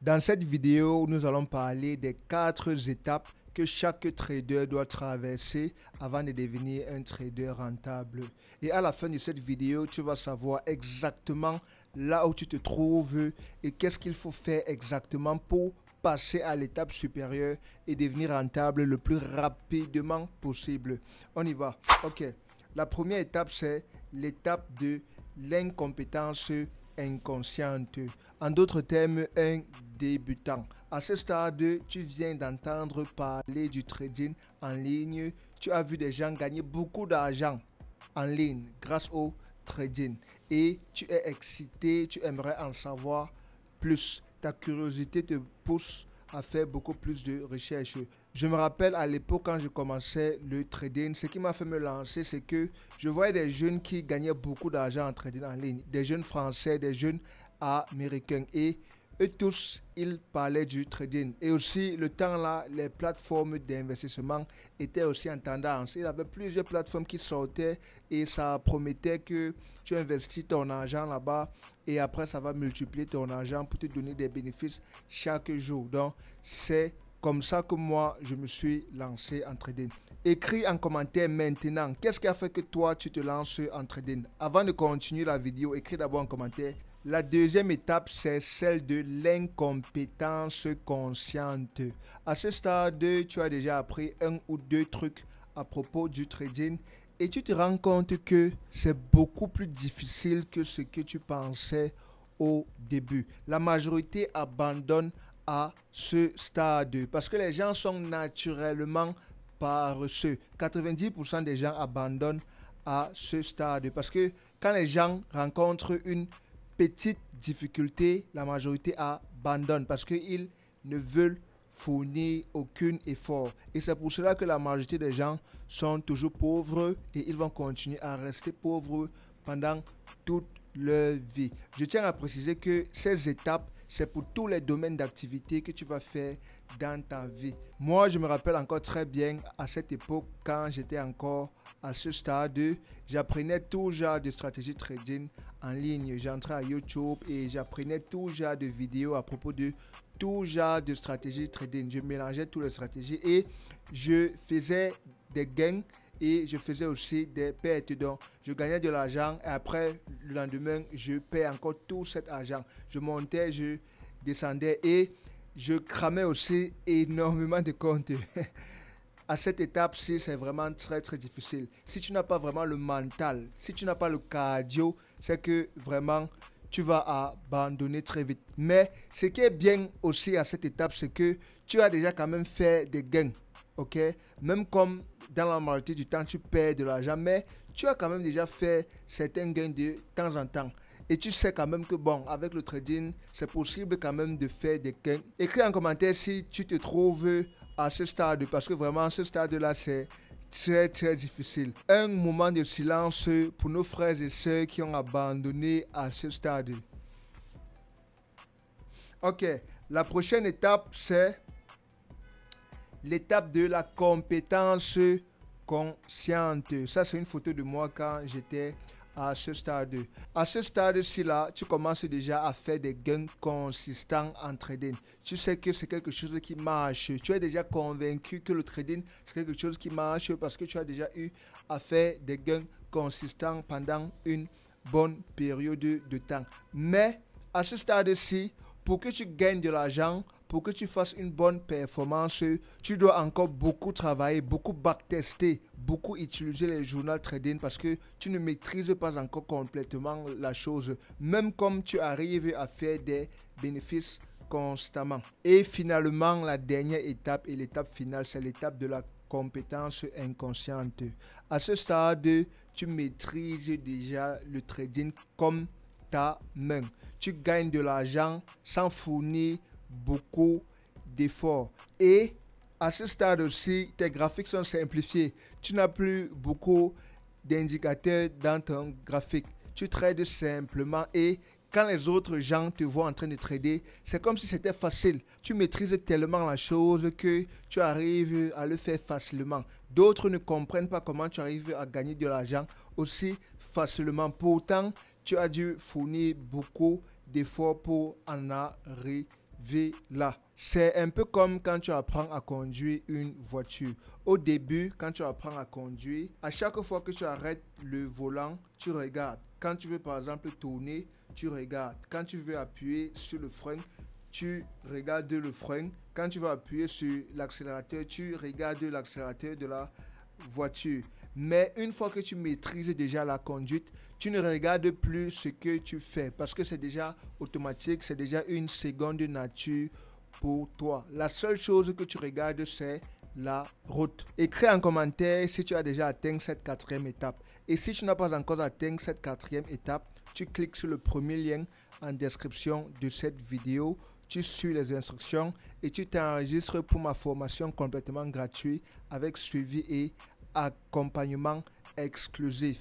Dans cette vidéo, nous allons parler des 4 étapes que chaque trader doit traverser avant de devenir un trader rentable. Et à la fin de cette vidéo, tu vas savoir exactement là où tu te trouves et qu'est-ce qu'il faut faire exactement pour passer à l'étape supérieure et devenir rentable le plus rapidement possible. On y va. Ok. La première étape, c'est l'étape de l'incompétence inconsciente. En d'autres termes, un débutant. À ce stade, tu viens d'entendre parler du trading en ligne. Tu as vu des gens gagner beaucoup d'argent en ligne grâce au trading. Et tu es excité, tu aimerais en savoir plus. Ta curiosité te pousse à faire beaucoup plus de recherches. Je me rappelle à l'époque quand je commençais le trading, ce qui m'a fait me lancer, c'est que je voyais des jeunes qui gagnaient beaucoup d'argent en trading en ligne. Des jeunes français, des jeunes américains. Et eux tous, ils parlaient du trading. Et aussi, le temps là, les plateformes d'investissement étaient aussi en tendance. Il y avait plusieurs plateformes qui sortaient et ça promettait que tu investis ton argent là-bas et après, ça va multiplier ton argent pour te donner des bénéfices chaque jour. Donc, c'est comme ça que moi, je me suis lancé en trading. Écris en commentaire maintenant, qu'est-ce qui a fait que toi, tu te lances en trading? Avant de continuer la vidéo, écris d'abord en commentaire. La deuxième étape, c'est celle de l'incompétence consciente. À ce stade, tu as déjà appris 1 ou 2 trucs à propos du trading et tu te rends compte que c'est beaucoup plus difficile que ce que tu pensais au début. La majorité abandonne à ce stade parce que les gens sont naturellement paresseux. 90% des gens abandonnent à ce stade parce que quand les gens rencontrent une petite difficulté, la majorité abandonne parce qu'ils ne veulent fournir aucun effort. Et c'est pour cela que la majorité des gens sont toujours pauvres et ils vont continuer à rester pauvres pendant toute leur vie. Je tiens à préciser que ces étapes, c'est pour tous les domaines d'activité que tu vas faire dans ta vie. Moi, je me rappelle encore très bien à cette époque, quand j'étais encore à ce stade, j'apprenais tout genre de stratégie trading en ligne. J'entrais à YouTube et j'apprenais tout genre de vidéos à propos de tout genre de stratégie trading. Je mélangeais toutes les stratégies et je faisais des gains et je faisais aussi des pertes. Donc, je gagnais de l'argent et après, le lendemain, je perds encore tout cet argent. Je montais, je descendais et je cramais aussi énormément de comptes. À cette étape-ci, c'est vraiment très très difficile. Si tu n'as pas vraiment le mental, si tu n'as pas le cardio, c'est que vraiment tu vas abandonner très vite. Mais ce qui est bien aussi à cette étape, c'est que tu as déjà quand même fait des gains. Ok? Même comme dans la majorité du temps, tu perds de l'argent, mais tu as quand même déjà fait certains gains de temps en temps. Et tu sais quand même que bon, avec le trading, c'est possible quand même de faire des gains. Écris en commentaire si tu te trouves à ce stade, parce que vraiment, ce stade-là, c'est très, très difficile. Un moment de silence pour nos frères et sœurs qui ont abandonné à ce stade. Ok, la prochaine étape, c'est l'étape de la compétence consciente. Ça, c'est une photo de moi quand j'étais à ce stade. À ce stade-ci là, tu commences déjà à faire des gains consistants en trading. Tu sais que c'est quelque chose qui marche. Tu es déjà convaincu que le trading, c'est quelque chose qui marche parce que tu as déjà eu à faire des gains consistants pendant une bonne période de temps. Mais à ce stade-ci, pour que tu gagnes de l'argent, pour que tu fasses une bonne performance, tu dois encore beaucoup travailler, beaucoup backtester, beaucoup utiliser les journaux trading parce que tu ne maîtrises pas encore complètement la chose, même comme tu arrives à faire des bénéfices constamment. Et finalement, la dernière étape et l'étape finale, c'est l'étape de la compétence inconsciente. À ce stade, tu maîtrises déjà le trading comme ta main. Tu gagnes de l'argent sans fournir beaucoup d'efforts. Et à ce stade aussi, tes graphiques sont simplifiés. Tu n'as plus beaucoup d'indicateurs dans ton graphique. Tu trades simplement et quand les autres gens te voient en train de trader, c'est comme si c'était facile. Tu maîtrises tellement la chose que tu arrives à le faire facilement. D'autres ne comprennent pas comment tu arrives à gagner de l'argent aussi facilement. Pourtant, tu as dû fournir beaucoup d'efforts pour en arriver là. C'est un peu comme quand tu apprends à conduire une voiture. Au début, quand tu apprends à conduire, à chaque fois que tu arrêtes le volant, tu regardes. Quand tu veux par exemple tourner, tu regardes. Quand tu veux appuyer sur le frein, tu regardes le frein. Quand tu veux appuyer sur l'accélérateur, tu regardes l'accélérateur de la voiture. Mais une fois que tu maîtrises déjà la conduite, tu ne regardes plus ce que tu fais parce que c'est déjà automatique, c'est déjà une seconde nature pour toi. La seule chose que tu regardes, c'est la route. Écris en commentaire si tu as déjà atteint cette quatrième étape. Et si tu n'as pas encore atteint cette quatrième étape, tu cliques sur le premier lien en description de cette vidéo. Tu suis les instructions et tu t'enregistres pour ma formation complètement gratuite avec suivi et accompagnement exclusif.